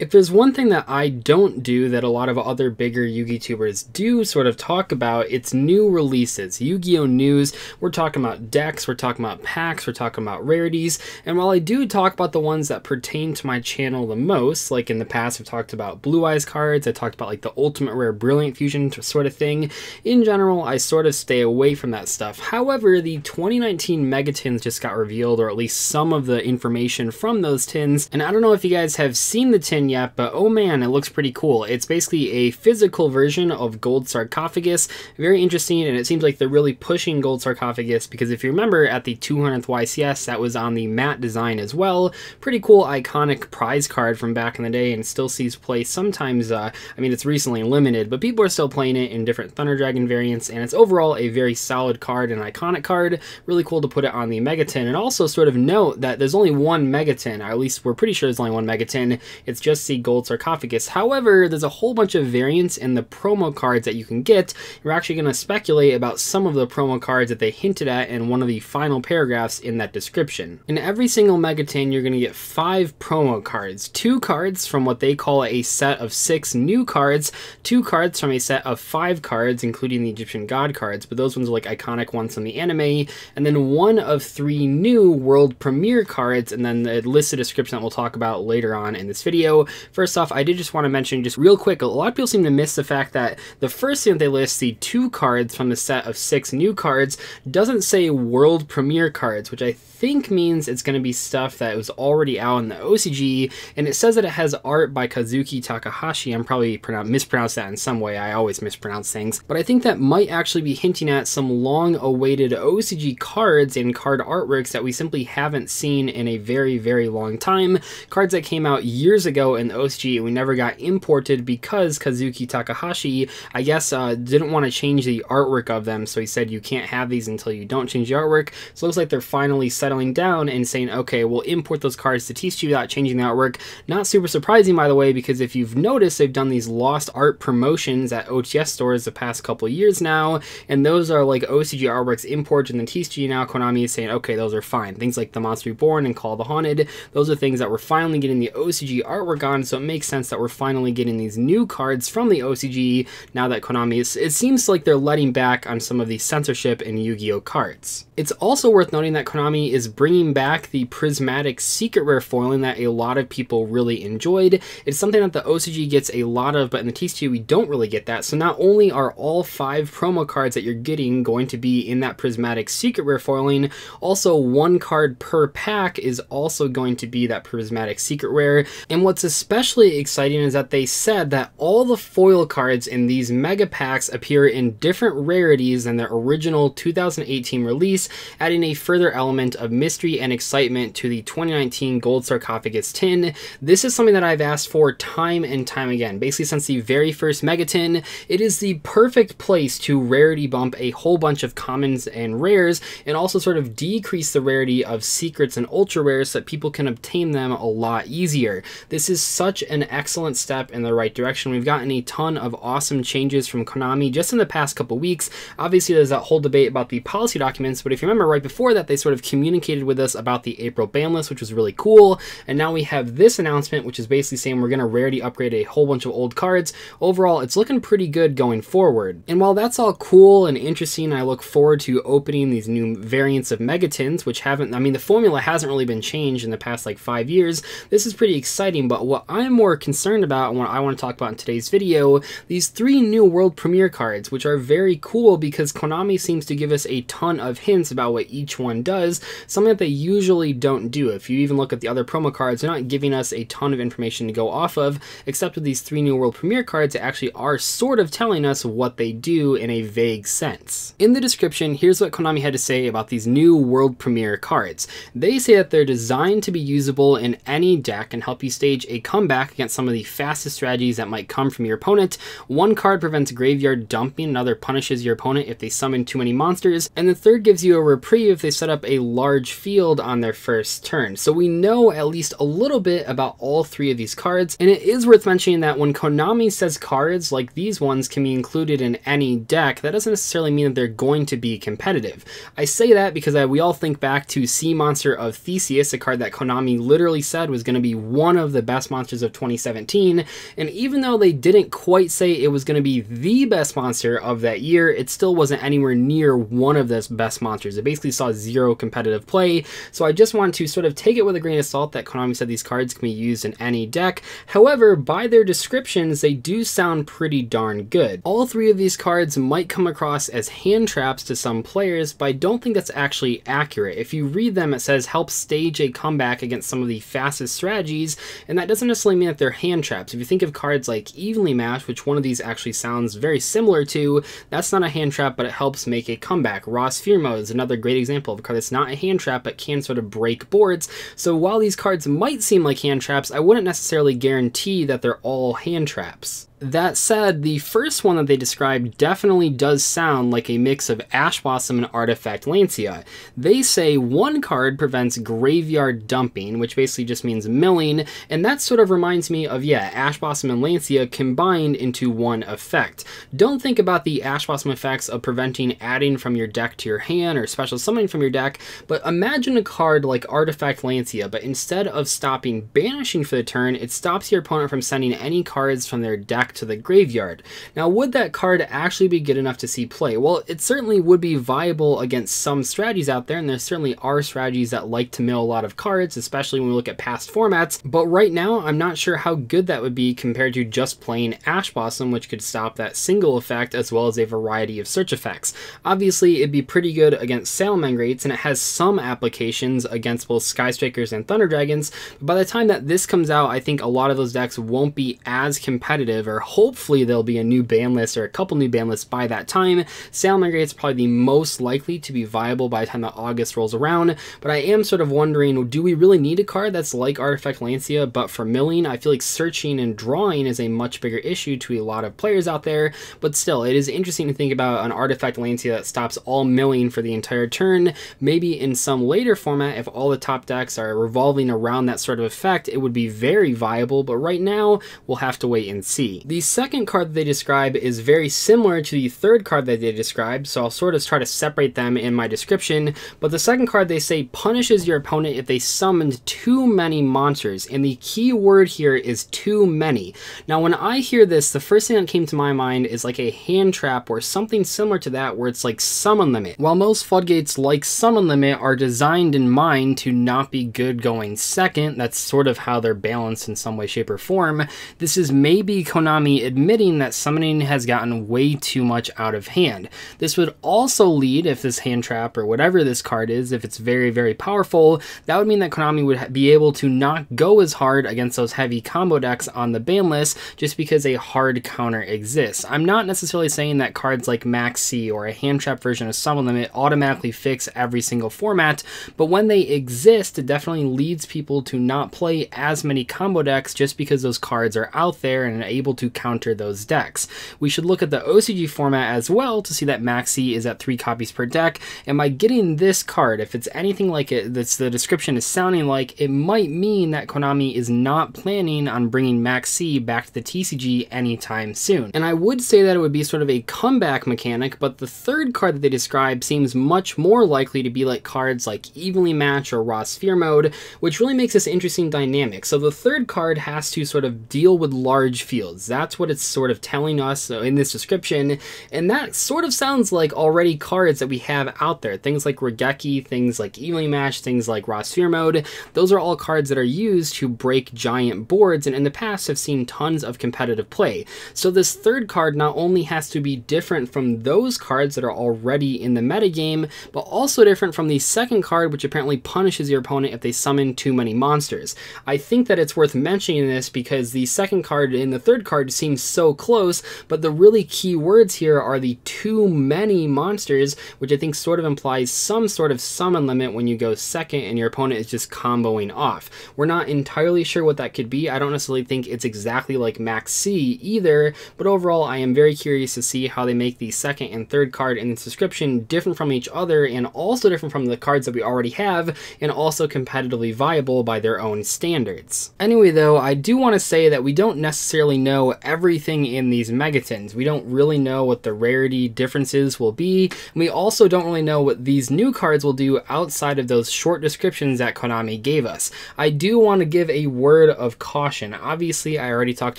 If there's one thing that I don't do that a lot of other bigger Yu-Gi tubers do sort of talk about, it's new releases. Yu-Gi-Oh! News, we're talking about decks, we're talking about packs, we're talking about rarities, and while I do talk about the ones that pertain to my channel the most, like in the past I've talked about Blue Eyes cards, I talked about like the Ultimate Rare Brilliant Fusion sort of thing, in general I sort of stay away from that stuff. However, the 2019 Mega Tins just got revealed, or at least some of the information from those tins, and I don't know if you guys have seen the tin yet, but oh man, it looks pretty cool. It's basically a physical version of Gold Sarcophagus. Very interesting, and it seems like they're really pushing Gold Sarcophagus because if you remember at the 200th YCS, that was on the matte design as well. Pretty cool, iconic prize card from back in the day, and still sees play sometimes. I mean, it's recently limited, but people are still playing it in different Thunder Dragon variants, and it's overall a very solid card, an iconic card. Really cool to put it on the Mega Tin, and also sort of note that there's only one Mega Tin, or at least we're pretty sure there's only one Mega Tin. It's just the Gold Sarcophagus. However, there's a whole bunch of variants in the promo cards that you can get. We're actually going to speculate about some of the promo cards that they hinted at in one of the final paragraphs in that description. In every single Mega Tin, you're going to get 5 promo cards. 2 cards from what they call a set of 6 new cards, 2 cards from a set of 5 cards, including the Egyptian God cards, but those ones are like iconic ones from the anime, and then 1 of 3 new World Premiere cards, and then the listed description that we'll talk about later on in this video. First off, I did just want to mention just real quick, a lot of people seem to miss the fact that the first thing that they list, the 2 cards from the set of 6 new cards, doesn't say World Premiere cards, which I think means it's going to be stuff that was already out in the OCG, and it says that it has art by Kazuki Takahashi. I'm probably mispronounced that in some way. I always mispronounce things, but I think that might actually be hinting at some long-awaited OCG cards and card artworks that we simply haven't seen in a very, very long time. Cards that came out years ago in the OCG and we never got imported because Kazuki Takahashi, I guess, didn't want to change the artwork of them, so he said you can't have these until you don't change the artwork. So it looks like they're finally settling down and saying, okay, we'll import those cards to TCG without changing the artwork. Not super surprising, by the way, because if you've noticed, they've done these lost art promotions at OTS stores the past couple years now, and those are like OCG artworks imported in the TCG. Now Konami is saying, okay, those are fine. Things like the Monster Reborn and Call of the Haunted, those are things that we're finally getting the OCG artwork on, so it makes sense that we're finally getting these new cards from the OCG now that Konami is, it seems like they're letting back on some of the censorship in Yu-Gi-Oh cards. It's also worth noting that Konami is bringing back the prismatic secret rare foiling that a lot of people really enjoyed. It's something that the OCG gets a lot of, but in the TCG we don't really get that. So not only are all 5 promo cards that you're getting going to be in that prismatic secret rare foiling, also 1 card per pack is also going to be that prismatic secret rare. And what's especially exciting is that they said that all the foil cards in these mega packs appear in different rarities than their original 2018 release, adding a further element of mystery and excitement to the 2019 Gold Sarcophagus tin. This is something that I've asked for time and time again. Basically, since the very first Mega Tin, it is the perfect place to rarity bump a whole bunch of commons and rares, and also sort of decrease the rarity of secrets and ultra rares so that people can obtain them a lot easier. This is such an excellent step in the right direction. We've gotten a ton of awesome changes from Konami just in the past couple weeks. Obviously, there's that whole debate about the policy documents, but if you remember right before that, they sort of communicated with us about the April ban list, which was really cool. And now we have this announcement, which is basically saying we're going to rarity upgrade a whole bunch of old cards. Overall, it's looking pretty good going forward. And while that's all cool and interesting, I look forward to opening these new variants of Mega Tins, which haven't, I mean, the formula hasn't really been changed in the past like 5 years. This is pretty exciting, but what I'm more concerned about and what I want to talk about in today's video, these 3 new World Premiere cards, which are very cool because Konami seems to give us a ton of hints about what each one does, something that they usually don't do. If you even look at the other promo cards, they're not giving us a ton of information to go off of, except with these 3 new World Premiere cards that actually are sort of telling us what they do in a vague sense. In the description, here's what Konami had to say about these new World Premiere cards. They say that they're designed to be usable in any deck and help you stage a comeback against some of the fastest strategies that might come from your opponent. 1 card prevents graveyard dumping, another punishes your opponent if they summon too many monsters, and the third gives you a reprieve if they set up a large large field on their first turn. So we know at least a little bit about all three of these cards, and it is worth mentioning that when Konami says cards like these ones can be included in any deck, that doesn't necessarily mean that they're going to be competitive. I say that because we all think back to Sea Monster of Theseus, a card that Konami literally said was going to be one of the best monsters of 2017, and even though they didn't quite say it was going to be the best monster of that year, it still wasn't anywhere near one of the best monsters. It basically saw zero competitive play, so I just want to sort of take it with a grain of salt that Konami said these cards can be used in any deck. However, by their descriptions, they do sound pretty darn good. All three of these cards might come across as hand traps to some players, but I don't think that's actually accurate. If you read them, it says help stage a comeback against some of the fastest strategies, and that doesn't necessarily mean that they're hand traps. If you think of cards like Evenly Matched, which one of these actually sounds very similar to, that's not a hand trap, but it helps make a comeback. Raw Sphere Mode is another great example of a card that's not a hand trap, but can sort of break boards. So while these cards might seem like hand traps, I wouldn't necessarily guarantee that they're all hand traps. That said, the first one that they described definitely does sound like a mix of Ash Blossom and Artifact Lancea. They say one card prevents graveyard dumping, which basically just means milling, and that sort of reminds me of, yeah, Ash Blossom and Lancea combined into one effect. Don't think about the Ash Blossom effects of preventing adding from your deck to your hand or special summoning from your deck, but imagine a card like Artifact Lancea, but instead of stopping banishing for the turn, it stops your opponent from sending any cards from their deck to the graveyard. Now, would that card actually be good enough to see play? Well, it certainly would be viable against some strategies out there, and there certainly are strategies that like to mill a lot of cards, especially when we look at past formats, but right now I'm not sure how good that would be compared to just playing Ash Blossom, which could stop that single effect as well as a variety of search effects. Obviously, it'd be pretty good against Salamangreats, and it has some applications against both Sky Strikers and Thunder Dragons, but by the time that this comes out, I think a lot of those decks won't be as competitive, or hopefully there'll be a new ban list or a couple new ban lists by that time. Salamangreats is probably the most likely to be viable by the time that August rolls around, but I am sort of wondering, do we really need a card that's like Artifact Lancea but for milling? I feel like searching and drawing is a much bigger issue to a lot of players out there, but still, it is interesting to think about an Artifact Lancea that stops all milling for the entire turn. Maybe in some later format, if all the top decks are revolving around that sort of effect, it would be very viable, but right now, we'll have to wait and see. The second card that they describe is very similar to the third card that they described, so I'll sort of try to separate them in my description, but the second card they say punishes your opponent if they summoned too many monsters, and the key word here is too many. Now, when I hear this, the first thing that came to my mind is like a hand trap or something similar to that, where it's like summon limit. While most floodgates like summon limit are designed in mind to not be good going second, that's sort of how they're balanced in some way, shape, or form, this is maybe Konami admitting that summoning has gotten way too much out of hand. This would also lead, if this hand trap or whatever this card is, if it's very, very powerful, that would mean that Konami would be able to not go as hard against those heavy combo decks on the ban list just because a hard counter exists. I'm not necessarily saying that cards like Max C or a hand trap version of Summon Limit automatically fix every single format, but when they exist, it definitely leads people to not play as many combo decks just because those cards are out there and able to counter those decks. We should look at the OCG format as well to see that Maxi is at 3 copies per deck, and by getting this card, if it's anything like it, that's the description is sounding like, it might mean that Konami is not planning on bringing Maxi back to the TCG anytime soon. And I would say that it would be sort of a comeback mechanic, but the third card that they describe seems much more likely to be like cards like Evenly Match or Raw Sphere Mode, which really makes this interesting dynamic. So the third card has to sort of deal with large fields. That's what it's sort of telling us in this description, and that sort of sounds like already cards that we have out there. Things like Regeki, things like Evenly Match, things like Raw Sphere Mode, those are all cards that are used to break giant boards, and in the past have seen tons of competitive play. So this third card not only has to be different from those cards that are already in the metagame, but also different from the second card, which apparently punishes your opponent if they summon too many monsters. I think that it's worth mentioning this because the second card in the third card card seems so close, but the really key words here are the too many monsters, which I think sort of implies some sort of summon limit when you go second and your opponent is just comboing off. We're not entirely sure what that could be. I don't necessarily think it's exactly like Max C either, but overall I am very curious to see how they make the second and third card in this description different from each other, and also different from the cards that we already have, and also competitively viable by their own standards. Anyway though, I do want to say that we don't necessarily know everything in these megatons. We don't really know what the rarity differences will be, and we also don't really know what these new cards will do outside of those short descriptions that Konami gave us. I do want to give a word of caution. Obviously, I already talked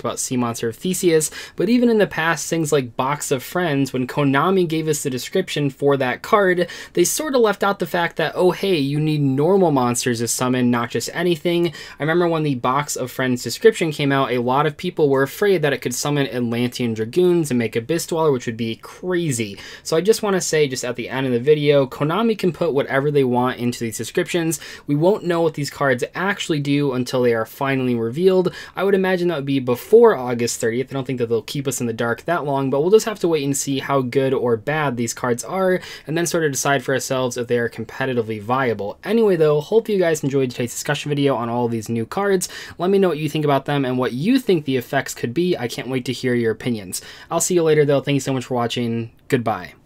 about Sea Monster of THESEUS, but even in the past, things like Box of Friends, when Konami gave us the description for that card, they sort of left out the fact that, oh hey, you need normal monsters to summon, not just anything. I remember when the Box of Friends description came out, a lot of people were afraid that it could summon Atlantean Dragoons and make Abyss Dweller, which would be crazy. So I just want to say, just at the end of the video, Konami can put whatever they want into these descriptions. We won't know what these cards actually do until they are finally revealed. I would imagine that would be before August 30th. I don't think that they'll keep us in the dark that long, but we'll just have to wait and see how good or bad these cards are, and then sort of decide for ourselves if they are competitively viable. Anyway though, hope you guys enjoyed today's discussion video on all of these new cards. Let me know what you think about them and what you think the effects could be. I can't wait to hear your opinions. I'll see you later though. Thank you so much for watching. Goodbye.